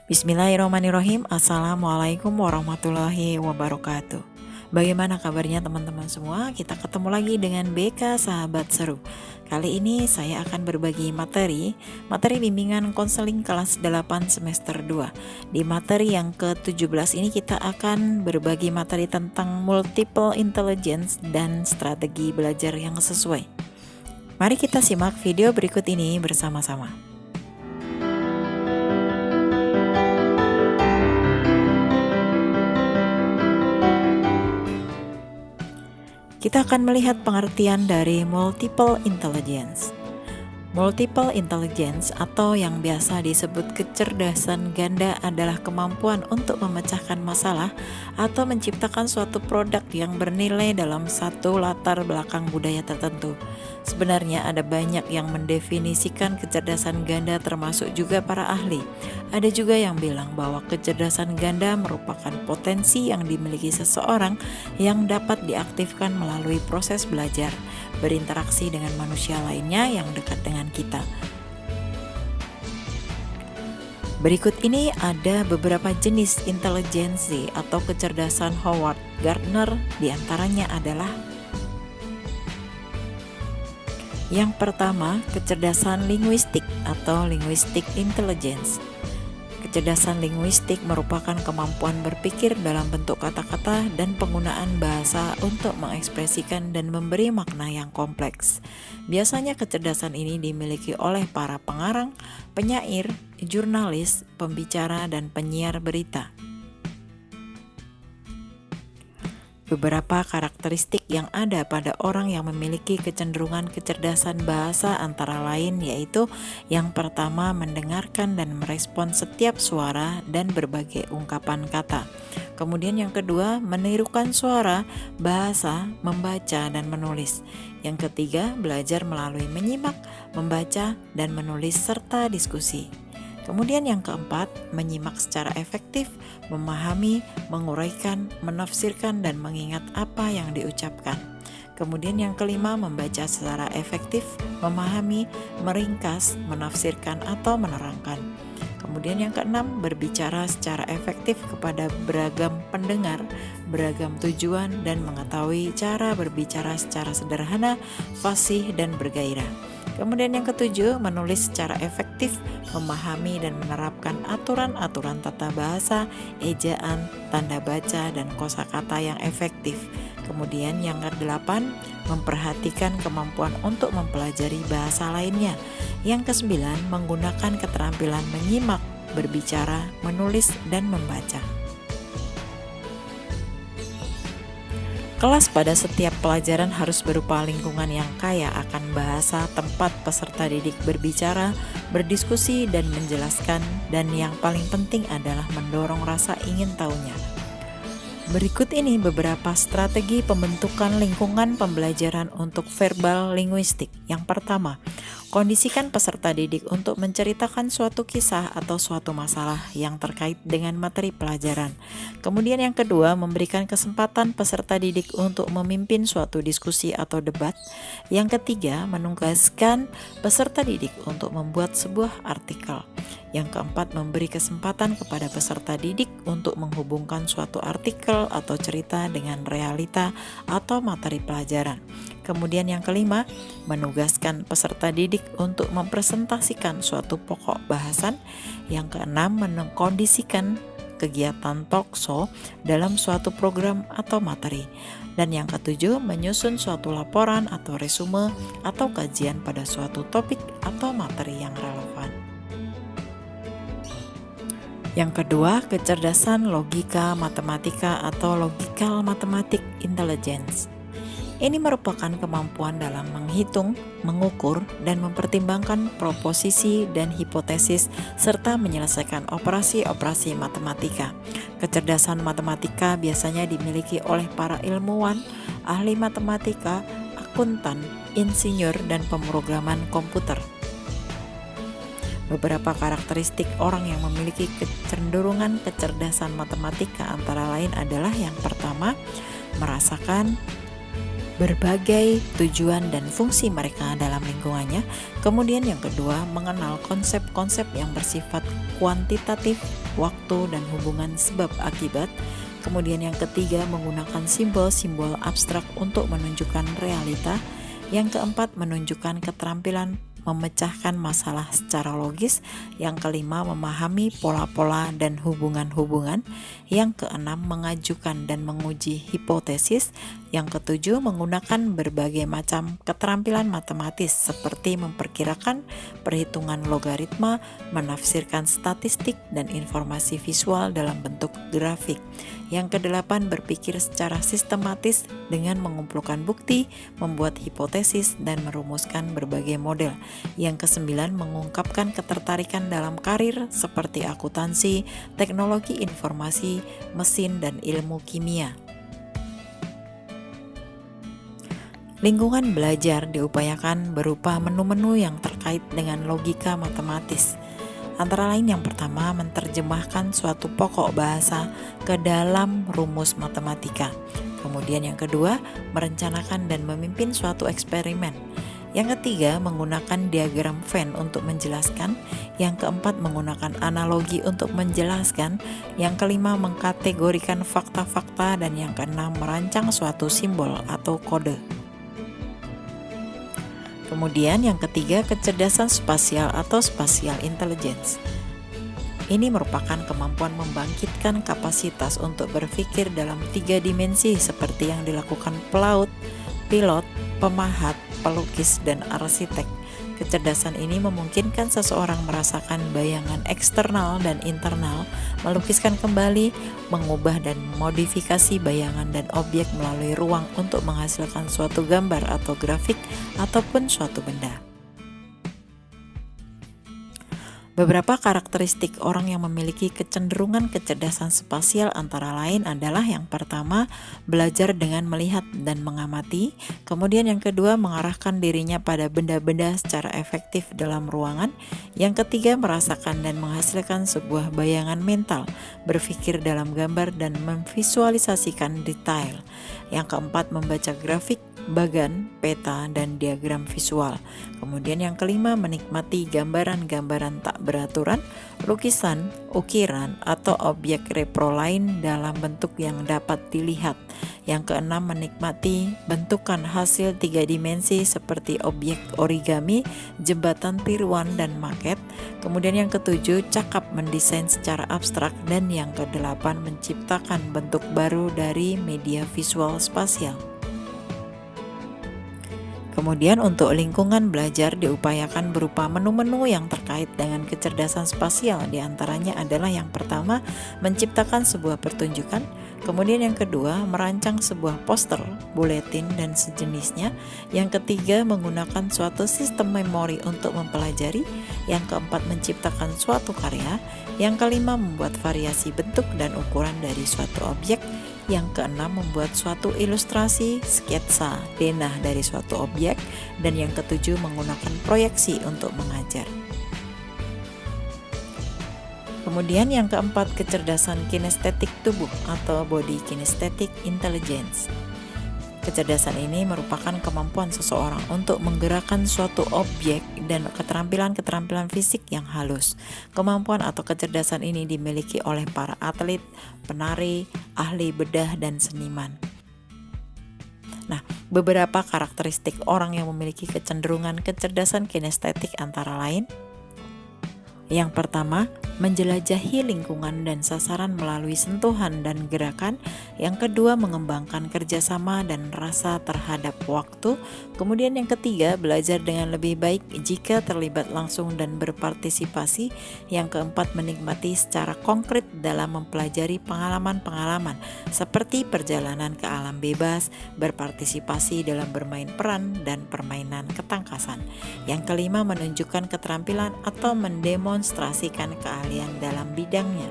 Bismillahirrahmanirrahim. Assalamualaikum warahmatullahi wabarakatuh. Bagaimana kabarnya teman-teman semua? Kita ketemu lagi dengan BK Sahabat Seru. Kali ini saya akan berbagi materi bimbingan konseling kelas 8 semester 2. Di materi yang ke-17 ini kita akan berbagi materi tentang multiple intelligence dan strategi belajar yang sesuai. Mari kita simak video berikut ini bersama-sama. Kita akan melihat pengertian dari multiple intelligence. Multiple intelligence atau yang biasa disebut kecerdasan ganda adalah kemampuan untuk memecahkan masalah atau menciptakan suatu produk yang bernilai dalam satu latar belakang budaya tertentu. Sebenarnya ada banyak yang mendefinisikan kecerdasan ganda termasuk juga para ahli. Ada juga yang bilang bahwa kecerdasan ganda merupakan potensi yang dimiliki seseorang yang dapat diaktifkan melalui proses belajar, berinteraksi dengan manusia lainnya yang dekat dengan kita. Berikut ini ada beberapa jenis intelijensi atau kecerdasan Howard Gardner. Di antaranya adalah yang pertama, kecerdasan linguistik atau linguistic intelligence. Kecerdasan linguistik merupakan kemampuan berpikir dalam bentuk kata-kata dan penggunaan bahasa untuk mengekspresikan dan memberi makna yang kompleks. Biasanya kecerdasan ini dimiliki oleh para pengarang, penyair, jurnalis, pembicara, dan penyiar berita. Beberapa karakteristik yang ada pada orang yang memiliki kecenderungan kecerdasan bahasa antara lain yaitu yang pertama, mendengarkan dan merespon setiap suara dan berbagai ungkapan kata. Kemudian yang kedua, menirukan suara, bahasa, membaca, dan menulis. Yang ketiga, belajar melalui menyimak, membaca, dan menulis serta diskusi. Kemudian yang keempat, menyimak secara efektif, memahami, menguraikan, menafsirkan, dan mengingat apa yang diucapkan. Kemudian yang kelima, membaca secara efektif, memahami, meringkas, menafsirkan, atau menerangkan. Kemudian yang keenam, berbicara secara efektif kepada beragam pendengar, beragam tujuan, dan mengetahui cara berbicara secara sederhana, fasih, dan bergairah. Kemudian yang ketujuh, menulis secara efektif, memahami dan menerapkan aturan-aturan tata bahasa, ejaan, tanda baca, dan kosakata yang efektif. Kemudian yang kedelapan, memperhatikan kemampuan untuk mempelajari bahasa lainnya. Yang kesembilan, menggunakan keterampilan menyimak, berbicara, menulis, dan membaca. Kelas pada setiap pelajaran harus berupa lingkungan yang kaya akan bahasa, tempat peserta didik berbicara, berdiskusi, dan menjelaskan, dan yang paling penting adalah mendorong rasa ingin tahunya. Berikut ini beberapa strategi pembentukan lingkungan pembelajaran untuk verbal linguistik. Yang pertama, kondisikan peserta didik untuk menceritakan suatu kisah atau suatu masalah yang terkait dengan materi pelajaran. Kemudian yang kedua, memberikan kesempatan peserta didik untuk memimpin suatu diskusi atau debat. Yang ketiga, menugaskan peserta didik untuk membuat sebuah artikel. Yang keempat, memberi kesempatan kepada peserta didik untuk menghubungkan suatu artikel atau cerita dengan realita atau materi pelajaran. Kemudian yang kelima, menugaskan peserta didik untuk mempresentasikan suatu pokok bahasan. Yang keenam, mengkondisikan kegiatan talkshow dalam suatu program atau materi. Dan yang ketujuh, menyusun suatu laporan atau resume atau kajian pada suatu topik atau materi yang relevan. Yang kedua, kecerdasan logika matematika atau logical mathematic intelligence. Ini merupakan kemampuan dalam menghitung, mengukur, dan mempertimbangkan proposisi dan hipotesis serta menyelesaikan operasi-operasi matematika. Kecerdasan matematika biasanya dimiliki oleh para ilmuwan, ahli matematika, akuntan, insinyur, dan pemrograman komputer. Beberapa karakteristik orang yang memiliki kecenderungan kecerdasan matematika antara lain adalah yang pertama, merasakan berbagai tujuan dan fungsi mereka dalam lingkungannya. Kemudian yang kedua, mengenal konsep-konsep yang bersifat kuantitatif waktu, dan hubungan sebab akibat. Kemudian yang ketiga, menggunakan simbol-simbol abstrak untuk menunjukkan realita. Yang keempat, menunjukkan keterampilan memecahkan masalah secara logis. Yang kelima, memahami pola-pola dan hubungan-hubungan. Yang keenam, mengajukan dan menguji hipotesis. Yang ketujuh, menggunakan berbagai macam keterampilan matematis seperti memperkirakan, perhitungan logaritma, menafsirkan statistik, dan informasi visual dalam bentuk grafik. Yang kedelapan, berpikir secara sistematis dengan mengumpulkan bukti, membuat hipotesis, dan merumuskan berbagai model. Yang kesembilan, mengungkapkan ketertarikan dalam karir seperti akuntansi, teknologi informasi, mesin, dan ilmu kimia. Lingkungan belajar diupayakan berupa menu-menu yang terkait dengan logika matematis. Antara lain yang pertama, menerjemahkan suatu pokok bahasa ke dalam rumus matematika. Kemudian yang kedua, merencanakan dan memimpin suatu eksperimen. Yang ketiga, menggunakan diagram Venn untuk menjelaskan. Yang keempat, menggunakan analogi untuk menjelaskan. Yang kelima, mengkategorikan fakta-fakta. Dan yang keenam, merancang suatu simbol atau kode. Kemudian yang ketiga, kecerdasan spasial atau spatial intelligence. Ini merupakan kemampuan membangkitkan kapasitas untuk berpikir dalam 3 dimensi seperti yang dilakukan pelaut, pilot, pemahat, pelukis, dan arsitek. Kecerdasan ini memungkinkan seseorang merasakan bayangan eksternal dan internal, melukiskan kembali, mengubah dan modifikasi bayangan dan objek melalui ruang untuk menghasilkan suatu gambar atau grafik ataupun suatu benda. Beberapa karakteristik orang yang memiliki kecenderungan kecerdasan spasial antara lain adalah yang pertama, belajar dengan melihat dan mengamati. Kemudian yang kedua, mengarahkan dirinya pada benda-benda secara efektif dalam ruangan. Yang ketiga, merasakan dan menghasilkan sebuah bayangan mental, berpikir dalam gambar dan memvisualisasikan detail. Yang keempat, membaca grafik, bagan, peta, dan diagram visual. Kemudian yang kelima, menikmati gambaran-gambaran tak beraturan, lukisan, ukiran, atau objek repro lain dalam bentuk yang dapat dilihat. Yang keenam, menikmati bentukan hasil 3 dimensi seperti objek origami, jembatan tiruan, dan maket. Kemudian yang ketujuh, cakap mendesain secara abstrak. Dan yang kedelapan, menciptakan bentuk baru dari media visual spasial. Kemudian untuk lingkungan belajar diupayakan berupa menu-menu yang terkait dengan kecerdasan spasial. Di antaranya adalah yang pertama, menciptakan sebuah pertunjukan. Kemudian yang kedua, merancang sebuah poster, buletin, dan sejenisnya. Yang ketiga, menggunakan suatu sistem memori untuk mempelajari. Yang keempat, menciptakan suatu karya. Yang kelima, membuat variasi bentuk dan ukuran dari suatu objek. Yang keenam, membuat suatu ilustrasi, sketsa, denah dari suatu objek. Dan yang ketujuh, menggunakan proyeksi untuk mengajar. Kemudian yang keempat, kecerdasan kinestetik tubuh atau body kinesthetic intelligence. Kecerdasan ini merupakan kemampuan seseorang untuk menggerakkan suatu objek dan keterampilan-keterampilan fisik yang halus. Kemampuan atau kecerdasan ini dimiliki oleh para atlet, penari, ahli bedah, dan seniman. Nah, beberapa karakteristik orang yang memiliki kecenderungan kecerdasan kinestetik antara lain. Yang pertama, menjelajahi lingkungan dan sasaran melalui sentuhan dan gerakan. Yang kedua, mengembangkan kerjasama dan rasa terhadap waktu. Kemudian yang ketiga, belajar dengan lebih baik jika terlibat langsung dan berpartisipasi. Yang keempat, menikmati secara konkret dalam mempelajari pengalaman-pengalaman seperti perjalanan ke alam bebas, berpartisipasi dalam bermain peran, dan permainan ketangkasan. Yang kelima, menunjukkan keterampilan atau mendemonstrasikan keahlian dalam bidangnya.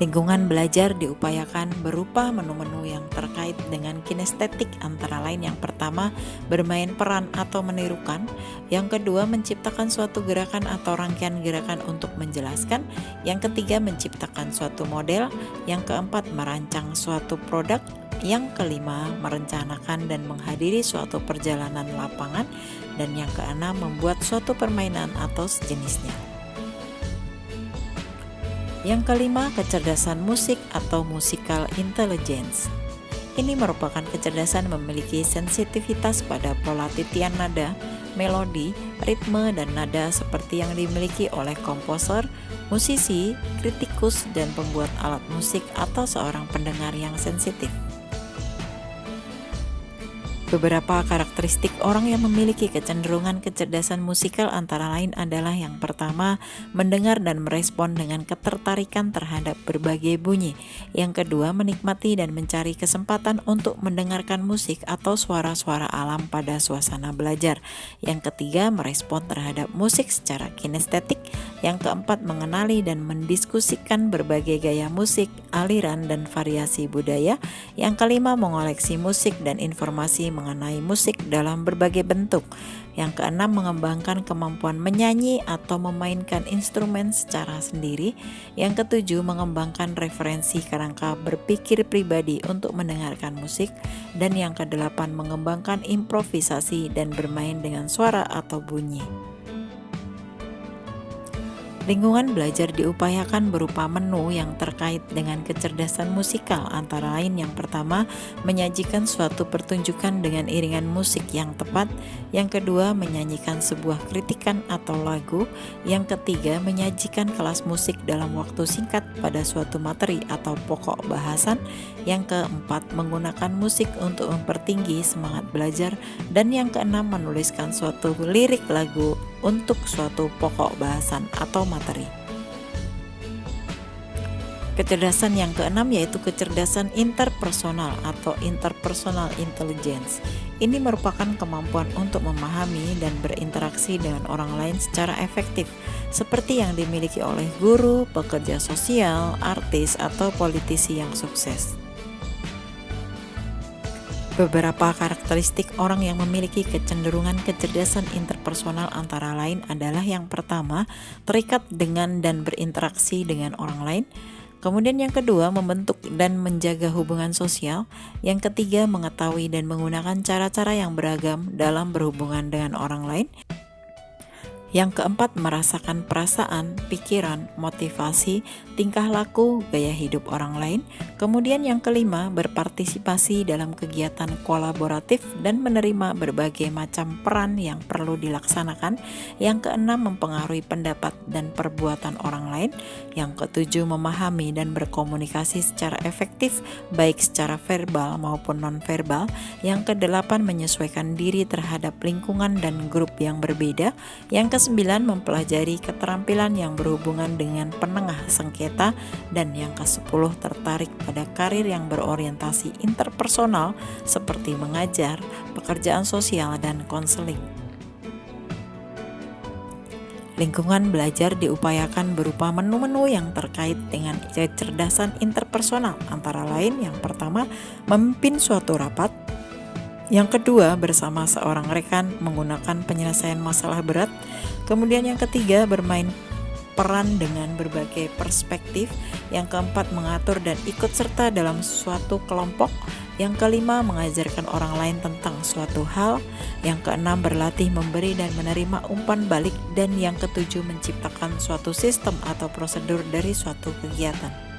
Lingkungan belajar diupayakan berupa menu-menu yang terkait dengan kinestetik antara lain yang pertama, bermain peran atau menirukan. Yang kedua, menciptakan suatu gerakan atau rangkaian gerakan untuk menjelaskan. Yang ketiga, menciptakan suatu model. Yang keempat, merancang suatu produk. Yang kelima, merencanakan dan menghadiri suatu perjalanan lapangan. Dan yang keenam, membuat suatu permainan atau sejenisnya. Yang kelima, kecerdasan musik atau musical intelligence. Ini merupakan kecerdasan memiliki sensitivitas pada pola titian nada, melodi, ritme, dan nada seperti yang dimiliki oleh komposer, musisi, kritikus, dan pembuat alat musik atau seorang pendengar yang sensitif. Beberapa karakteristik orang yang memiliki kecenderungan kecerdasan musikal antara lain adalah yang pertama, mendengar dan merespon dengan ketertarikan terhadap berbagai bunyi. Yang kedua, menikmati dan mencari kesempatan untuk mendengarkan musik atau suara-suara alam pada suasana belajar. Yang ketiga, merespon terhadap musik secara kinestetik. Yang keempat, mengenali dan mendiskusikan berbagai gaya musik, aliran, dan variasi budaya. Yang kelima, mengoleksi musik dan informasi mengenai musik dalam berbagai bentuk. Yang keenam, mengembangkan kemampuan menyanyi atau memainkan instrumen secara sendiri. Yang ketujuh, mengembangkan referensi kerangka berpikir pribadi untuk mendengarkan musik. Dan yang kedelapan, mengembangkan improvisasi dan bermain dengan suara atau bunyi. Lingkungan belajar diupayakan berupa menu yang terkait dengan kecerdasan musikal, antara lain yang pertama, menyajikan suatu pertunjukan dengan iringan musik yang tepat. Yang kedua, menyanyikan sebuah kritikan atau lagu. Yang ketiga, menyajikan kelas musik dalam waktu singkat pada suatu materi atau pokok bahasan. Yang keempat, menggunakan musik untuk mempertinggi semangat belajar. Dan yang keenam, menuliskan suatu lirik lagu untuk suatu pokok bahasan atau materi. Kecerdasan yang keenam yaitu kecerdasan interpersonal atau interpersonal intelligence. Ini merupakan kemampuan untuk memahami dan berinteraksi dengan orang lain secara efektif, seperti yang dimiliki oleh guru, pekerja sosial, artis, atau politisi yang sukses. Beberapa karakteristik orang yang memiliki kecenderungan kecerdasan interpersonal antara lain adalah yang pertama, terikat dengan dan berinteraksi dengan orang lain. Kemudian yang kedua, membentuk dan menjaga hubungan sosial. Yang ketiga, mengetahui dan menggunakan cara-cara yang beragam dalam berhubungan dengan orang lain. Yang keempat, merasakan perasaan, pikiran, motivasi, tingkah laku, gaya hidup orang lain. Kemudian yang kelima, berpartisipasi dalam kegiatan kolaboratif dan menerima berbagai macam peran yang perlu dilaksanakan. Yang keenam, mempengaruhi pendapat dan perbuatan orang lain. Yang ketujuh, memahami dan berkomunikasi secara efektif, baik secara verbal maupun non-verbal. Yang kedelapan, menyesuaikan diri terhadap lingkungan dan grup yang berbeda. Yang ke-9, mempelajari keterampilan yang berhubungan dengan penengah sengketa. Dan yang ke-10, tertarik pada karir yang berorientasi interpersonal seperti mengajar, pekerjaan sosial, dan konseling. Lingkungan belajar diupayakan berupa menu-menu yang terkait dengan kecerdasan interpersonal, antara lain yang pertama, memimpin suatu rapat. Yang kedua, bersama seorang rekan menggunakan penyelesaian masalah berat. Kemudian yang ketiga, bermain peran dengan berbagai perspektif. Yang keempat, mengatur dan ikut serta dalam suatu kelompok. Yang kelima, mengajarkan orang lain tentang suatu hal. Yang keenam, berlatih memberi dan menerima umpan balik. Dan yang ketujuh, menciptakan suatu sistem atau prosedur dari suatu kegiatan.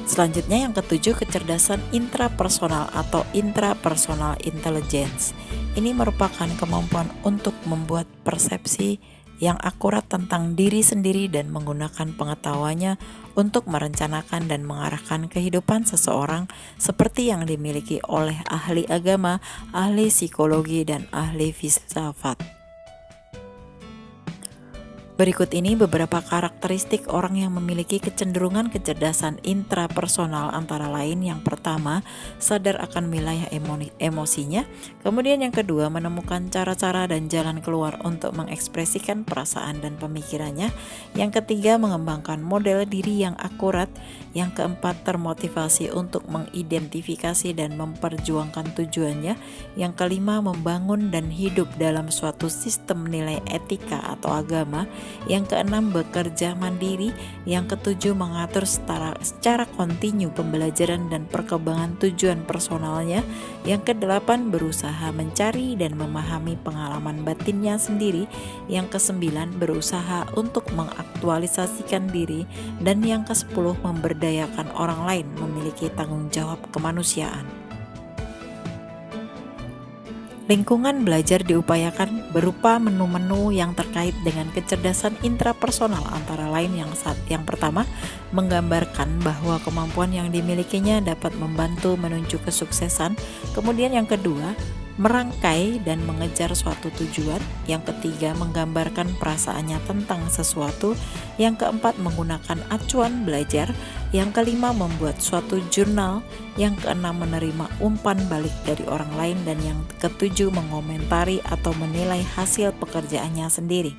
Selanjutnya yang ketujuh, kecerdasan intrapersonal atau intrapersonal intelligence. Ini merupakan kemampuan untuk membuat persepsi yang akurat tentang diri sendiri dan menggunakan pengetahuannya untuk merencanakan dan mengarahkan kehidupan seseorang, seperti yang dimiliki oleh ahli agama, ahli psikologi, dan ahli filsafat. Berikut ini beberapa karakteristik orang yang memiliki kecenderungan kecerdasan intrapersonal, antara lain yang pertama, sadar akan wilayah emosinya. Kemudian yang kedua, menemukan cara-cara dan jalan keluar untuk mengekspresikan perasaan dan pemikirannya. Yang ketiga, mengembangkan model diri yang akurat. Yang keempat, termotivasi untuk mengidentifikasi dan memperjuangkan tujuannya. Yang kelima, membangun dan hidup dalam suatu sistem nilai etika atau agama. Yang keenam, bekerja mandiri. Yang ketujuh, mengatur secara kontinu pembelajaran dan perkembangan tujuan personalnya. Yang kedelapan, berusaha mencari dan memahami pengalaman batinnya sendiri. Yang kesembilan, berusaha untuk mengaktualisasikan diri. Dan yang ke-10, memberdayakan orang lain, memiliki tanggung jawab kemanusiaan. Lingkungan belajar diupayakan berupa menu-menu yang terkait dengan kecerdasan intrapersonal, antara lain yang pertama, menggambarkan bahwa kemampuan yang dimilikinya dapat membantu menuju kesuksesan. Kemudian yang kedua, merangkai dan mengejar suatu tujuan. Yang ketiga, menggambarkan perasaannya tentang sesuatu. Yang keempat, menggunakan acuan belajar. Yang kelima, membuat suatu jurnal. Yang keenam, menerima umpan balik dari orang lain. Dan yang ketujuh, mengomentari atau menilai hasil pekerjaannya sendiri.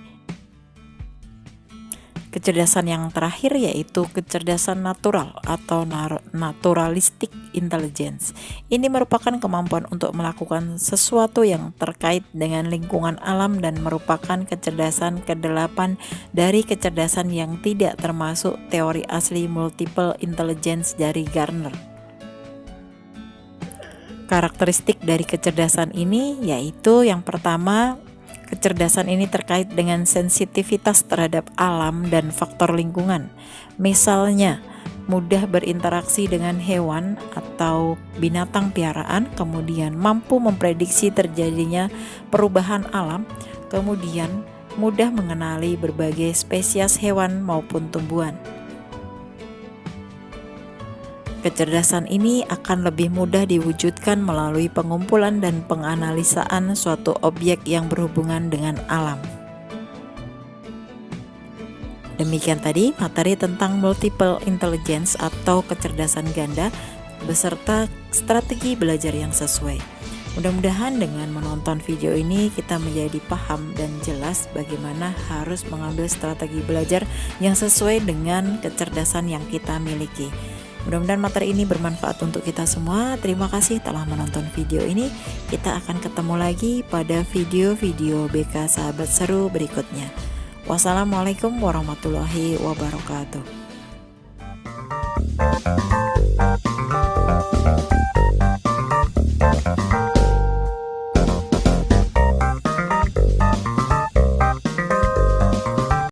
Kecerdasan yang terakhir yaitu kecerdasan natural atau naturalistic intelligence. Ini merupakan kemampuan untuk melakukan sesuatu yang terkait dengan lingkungan alam dan merupakan kecerdasan kedelapan dari kecerdasan yang tidak termasuk teori asli multiple intelligence dari Garner. Karakteristik dari kecerdasan ini yaitu yang pertama, kecerdasan ini terkait dengan sensitivitas terhadap alam dan faktor lingkungan. Misalnya, mudah berinteraksi dengan hewan atau binatang piaraan, kemudian mampu memprediksi terjadinya perubahan alam, kemudian mudah mengenali berbagai spesies hewan maupun tumbuhan. Kecerdasan ini akan lebih mudah diwujudkan melalui pengumpulan dan penganalisaan suatu objek yang berhubungan dengan alam. Demikian tadi materi tentang multiple intelligence atau kecerdasan ganda beserta strategi belajar yang sesuai. Mudah-mudahan dengan menonton video ini kita menjadi paham dan jelas bagaimana harus mengambil strategi belajar yang sesuai dengan kecerdasan yang kita miliki. Mudah-mudahan materi ini bermanfaat untuk kita semua. Terima kasih telah menonton video ini. Kita akan ketemu lagi pada video-video BK Sahabat Seru berikutnya. Wassalamualaikum warahmatullahi wabarakatuh.